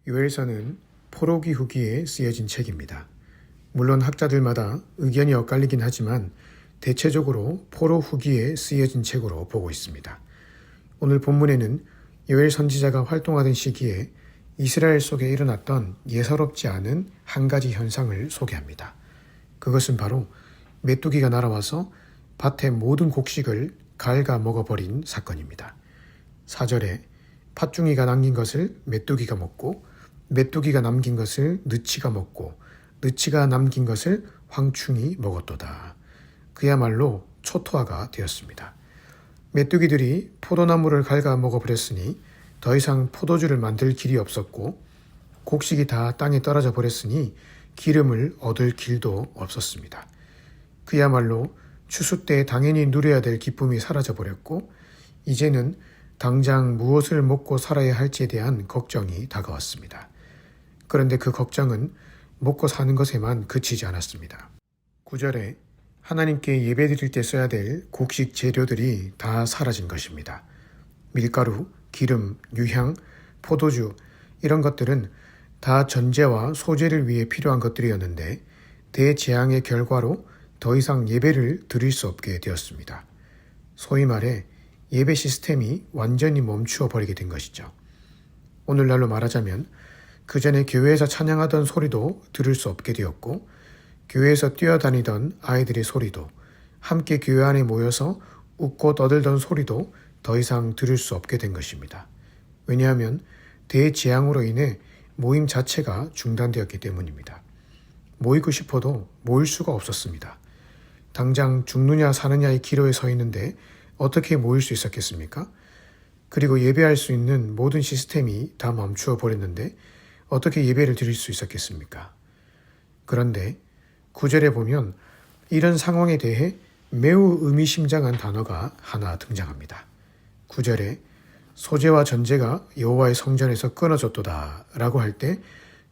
요엘서는 포로기 후기에 쓰여진 책입니다. 물론 학자들마다 의견이 엇갈리긴 하지만 대체적으로 포로 후기에 쓰여진 책으로 보고 있습니다. 오늘 본문에는 요엘 선지자가 활동하던 시기에 이스라엘 속에 일어났던 예사롭지 않은 한 가지 현상을 소개합니다. 그것은 바로 메뚜기가 날아와서 밭의 모든 곡식을 갉아먹어버린 사건입니다. 4절에 팥중이가 남긴 것을 메뚜기가 먹고 메뚜기가 남긴 것을 느치가 먹고 느치가 남긴 것을 황충이 먹었도다. 그야말로 초토화가 되었습니다. 메뚜기들이 포도나무를 갉아먹어버렸으니 더 이상 포도주를 만들 길이 없었고 곡식이 다 땅에 떨어져 버렸으니 기름을 얻을 길도 없었습니다. 그야말로 추수 때 당연히 누려야 될 기쁨이 사라져 버렸고 이제는 당장 무엇을 먹고 살아야 할지에 대한 걱정이 다가왔습니다. 그런데 그 걱정은 먹고 사는 것에만 그치지 않았습니다. 9절에 하나님께 예배드릴 때 써야 될 곡식 재료들이 다 사라진 것입니다. 밀가루, 기름, 유향, 포도주 이런 것들은 다 전제와 소재를 위해 필요한 것들이었는데 대재앙의 결과로 더 이상 예배를 드릴 수 없게 되었습니다. 소위 말해 예배 시스템이 완전히 멈추어 버리게 된 것이죠. 오늘날로 말하자면 그 전에 교회에서 찬양하던 소리도 들을 수 없게 되었고 교회에서 뛰어다니던 아이들의 소리도 함께 교회 안에 모여서 웃고 떠들던 소리도 더 이상 들을 수 없게 된 것입니다. 왜냐하면 대재앙으로 인해 모임 자체가 중단되었기 때문입니다. 모이고 싶어도 모일 수가 없었습니다. 당장 죽느냐 사느냐의 기로에 서 있는데 어떻게 모일 수 있었겠습니까? 그리고 예배할 수 있는 모든 시스템이 다 멈추어 버렸는데 어떻게 예배를 드릴 수 있었겠습니까? 그런데 9절에 보면 이런 상황에 대해 매우 의미심장한 단어가 하나 등장합니다. 9절에 소재와 전제가 여호와의 성전에서 끊어졌도다 라고 할 때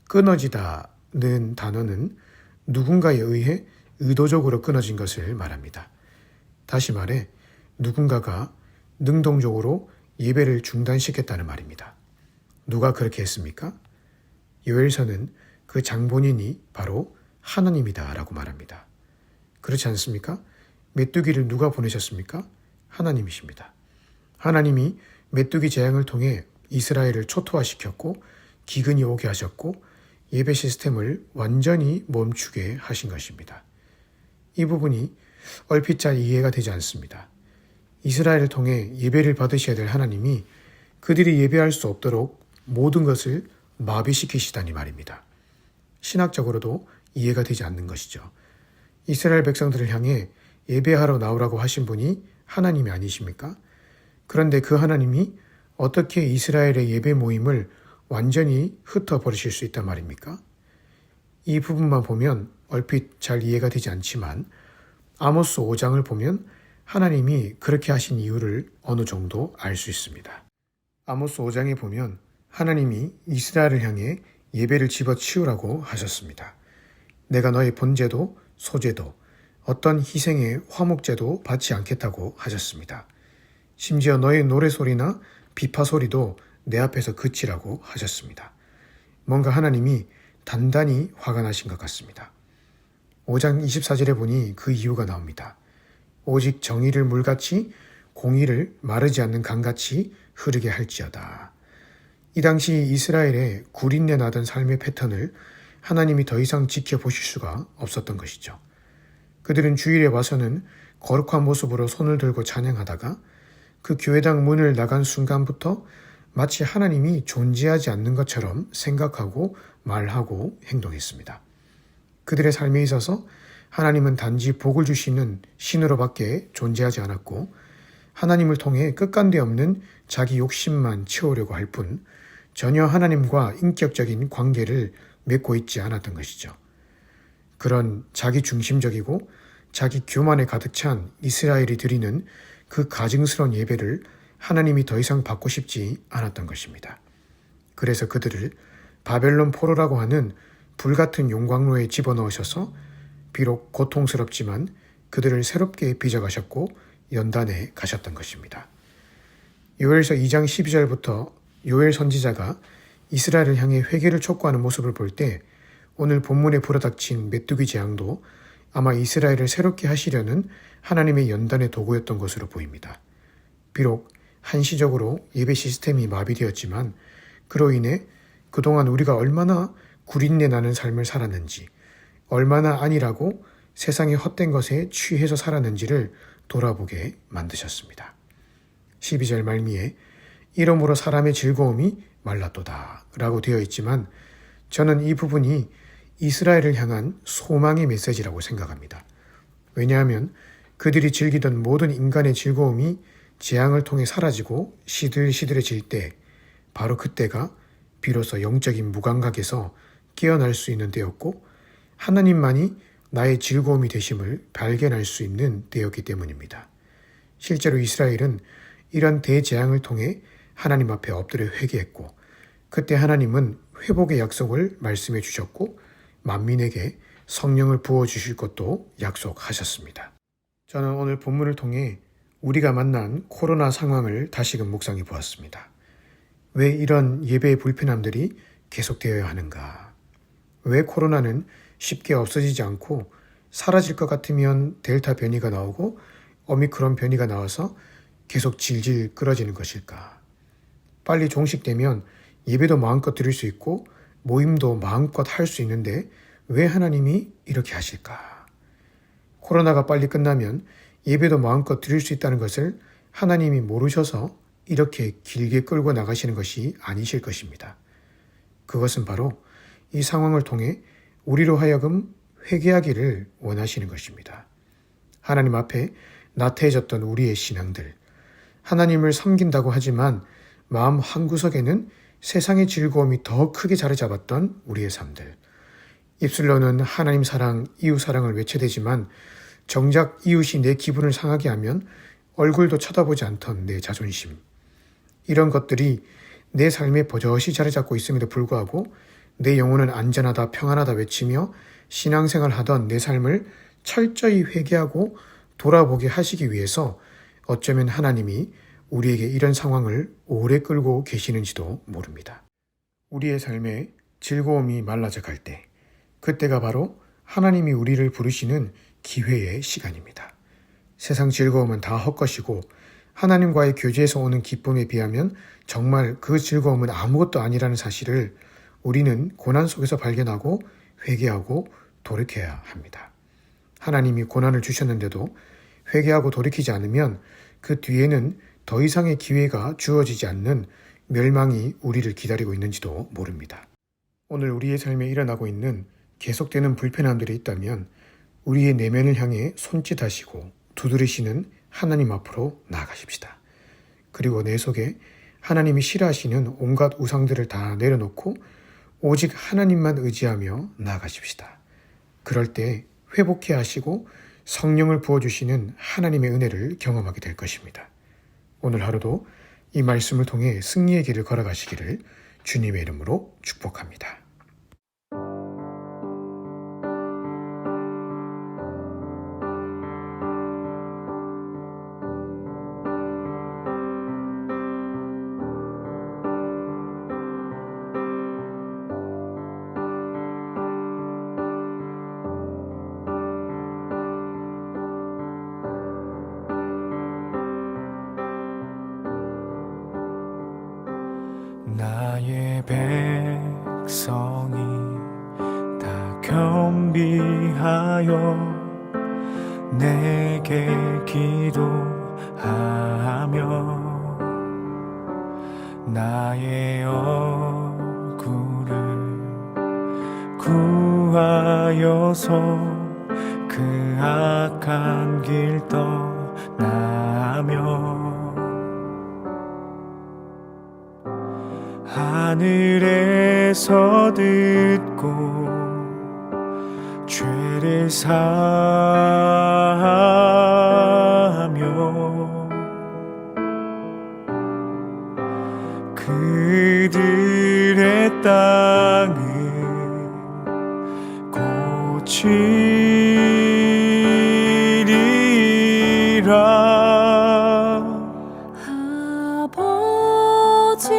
끊어지다는 단어는 누군가에 의해 의도적으로 끊어진 것을 말합니다. 다시 말해 누군가가 능동적으로 예배를 중단시켰다는 말입니다. 누가 그렇게 했습니까? 요엘서는 그 장본인이 바로 하나님이다 라고 말합니다. 그렇지 않습니까? 메뚜기를 누가 보내셨습니까? 하나님이십니다. 하나님이 메뚜기 재앙을 통해 이스라엘을 초토화시켰고 기근이 오게 하셨고 예배 시스템을 완전히 멈추게 하신 것입니다. 이 부분이 얼핏 잘 이해가 되지 않습니다. 이스라엘을 통해 예배를 받으셔야 될 하나님이 그들이 예배할 수 없도록 모든 것을 마비시키시다니 말입니다. 신학적으로도 이해가 되지 않는 것이죠. 이스라엘 백성들을 향해 예배하러 나오라고 하신 분이 하나님이 아니십니까? 그런데 그 하나님이 어떻게 이스라엘의 예배 모임을 완전히 흩어버리실 수 있단 말입니까? 이 부분만 보면 얼핏 잘 이해가 되지 않지만 아모스 5장을 보면 하나님이 그렇게 하신 이유를 어느 정도 알 수 있습니다. 아모스 5장에 보면 하나님이 이스라엘을 향해 예배를 집어치우라고 하셨습니다. 내가 너의 번제도 소제도 어떤 희생의 화목제도 받지 않겠다고 하셨습니다. 심지어 너의 노래소리나 비파소리도 내 앞에서 그치라고 하셨습니다. 뭔가 하나님이 단단히 화가 나신 것 같습니다. 5장 24절에 보니 그 이유가 나옵니다. 오직 정의를 물같이 공의를 마르지 않는 강같이 흐르게 할지어다. 이 당시 이스라엘의 구린내 나던 삶의 패턴을 하나님이 더 이상 지켜보실 수가 없었던 것이죠. 그들은 주일에 와서는 거룩한 모습으로 손을 들고 찬양하다가 그 교회당 문을 나간 순간부터 마치 하나님이 존재하지 않는 것처럼 생각하고 말하고 행동했습니다. 그들의 삶에 있어서 하나님은 단지 복을 주시는 신으로밖에 존재하지 않았고 하나님을 통해 끝간데 없는 자기 욕심만 채우려고 할 뿐 전혀 하나님과 인격적인 관계를 맺고 있지 않았던 것이죠. 그런 자기 중심적이고 자기 교만에 가득 찬 이스라엘이 드리는 그 가증스러운 예배를 하나님이 더 이상 받고 싶지 않았던 것입니다. 그래서 그들을 바벨론 포로라고 하는 불같은 용광로에 집어넣으셔서 비록 고통스럽지만 그들을 새롭게 빚어가셨고 연단해 가셨던 것입니다. 요엘서 2장 12절부터 요엘 선지자가 이스라엘을 향해 회개를 촉구하는 모습을 볼 때 오늘 본문에 불어닥친 메뚜기 재앙도 아마 이스라엘을 새롭게 하시려는 하나님의 연단의 도구였던 것으로 보입니다. 비록 한시적으로 예배 시스템이 마비되었지만 그로 인해 그동안 우리가 얼마나 구린내 나는 삶을 살았는지, 얼마나 아니라고 세상의 헛된 것에 취해서 살았는지를 돌아보게 만드셨습니다. 12절 말미에 이러므로 사람의 즐거움이 말랐도다 라고 되어 있지만 저는 이 부분이 이스라엘을 향한 소망의 메시지라고 생각합니다. 왜냐하면 그들이 즐기던 모든 인간의 즐거움이 재앙을 통해 사라지고 시들시들해질 때 바로 그때가 비로소 영적인 무감각에서 깨어날 수 있는 때였고 하나님만이 나의 즐거움이 되심을 발견할 수 있는 때였기 때문입니다. 실제로 이스라엘은 이런 대재앙을 통해 하나님 앞에 엎드려 회개했고 그때 하나님은 회복의 약속을 말씀해 주셨고 만민에게 성령을 부어주실 것도 약속하셨습니다. 저는 오늘 본문을 통해 우리가 만난 코로나 상황을 다시금 묵상해 보았습니다. 왜 이런 예배의 불편함들이 계속되어야 하는가? 왜 코로나는 쉽게 없어지지 않고 사라질 것 같으면 델타 변이가 나오고 오미크론 변이가 나와서 계속 질질 끌어지는 것일까? 빨리 종식되면 예배도 마음껏 드릴 수 있고 모임도 마음껏 할 수 있는데 왜 하나님이 이렇게 하실까? 코로나가 빨리 끝나면 예배도 마음껏 드릴 수 있다는 것을 하나님이 모르셔서 이렇게 길게 끌고 나가시는 것이 아니실 것입니다. 그것은 바로 이 상황을 통해 우리로 하여금 회개하기를 원하시는 것입니다. 하나님 앞에 나태해졌던 우리의 신앙들, 하나님을 섬긴다고 하지만 마음 한구석에는 세상의 즐거움이 더 크게 자리 잡았던 우리의 삶들, 입술로는 하나님 사랑, 이웃 사랑을 외쳐대지만 정작 이웃이 내 기분을 상하게 하면 얼굴도 쳐다보지 않던 내 자존심, 이런 것들이 내 삶에 버젓이 자리 잡고 있음에도 불구하고 내 영혼은 안전하다, 평안하다 외치며 신앙생활 하던 내 삶을 철저히 회개하고 돌아보게 하시기 위해서 어쩌면 하나님이 우리에게 이런 상황을 오래 끌고 계시는지도 모릅니다. 우리의 삶에 즐거움이 말라져 갈 때, 그때가 바로 하나님이 우리를 부르시는 기회의 시간입니다. 세상 즐거움은 다 헛것이고 하나님과의 교제에서 오는 기쁨에 비하면 정말 그 즐거움은 아무것도 아니라는 사실을 우리는 고난 속에서 발견하고 회개하고 돌이켜야 합니다. 하나님이 고난을 주셨는데도 회개하고 돌이키지 않으면 그 뒤에는 더 이상의 기회가 주어지지 않는 멸망이 우리를 기다리고 있는지도 모릅니다. 오늘 우리의 삶에 일어나고 있는 계속되는 불편함들이 있다면 우리의 내면을 향해 손짓하시고 두드리시는 하나님 앞으로 나아가십시다. 그리고 내 속에 하나님이 싫어하시는 온갖 우상들을 다 내려놓고 오직 하나님만 의지하며 나아가십시다. 그럴 때 회복해 하시고 성령을 부어주시는 하나님의 은혜를 경험하게 될 것입니다. 오늘 하루도 이 말씀을 통해 승리의 길을 걸어가시기를 주님의 이름으로 축복합니다. 나의 백성이 다 겸비하여 내게 기도하며 나의 얼굴을 구하여서 그 악한 길 떠나며 하늘에서 듣고 죄를 사하며 그들의 땅을 고치리라. 아버지여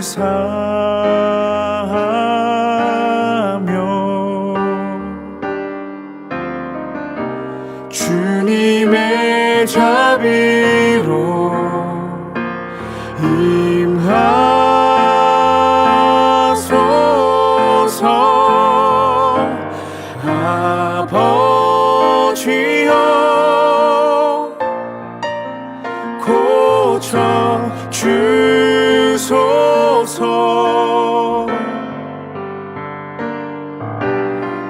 사며 주님의 자비로 임하소서. 아버지여 고쳐 주소서.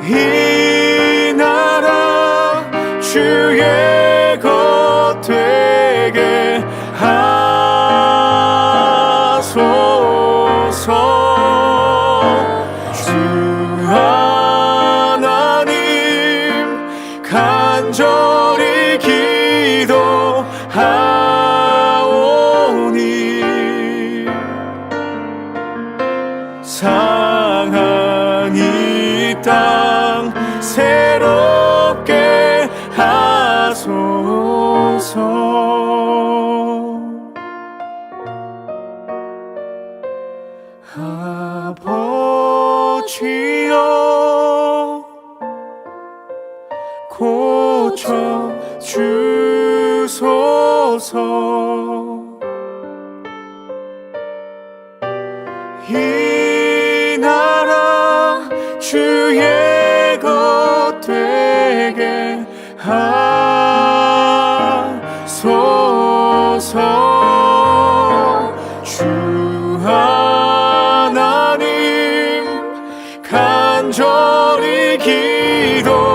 이 나라 주의 것 되게 하소서. 주 하나님 간절히 기도하오니 상한 이 땅 새롭게 하소서. 아버지여 고쳐 주소서. 이 나라 주의 것 되게 하소서. 주 하나님 간절히 기도하오니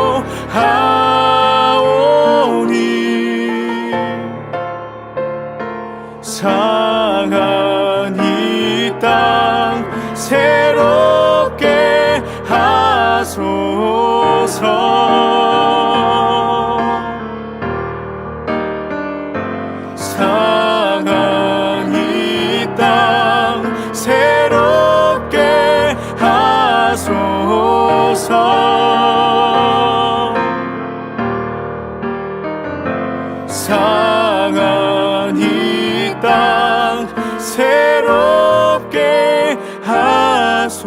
상한 이 땅 새롭게 하소서. 상한 이 땅 새롭게 하소서. 상한 이 땅 새롭게 하소서.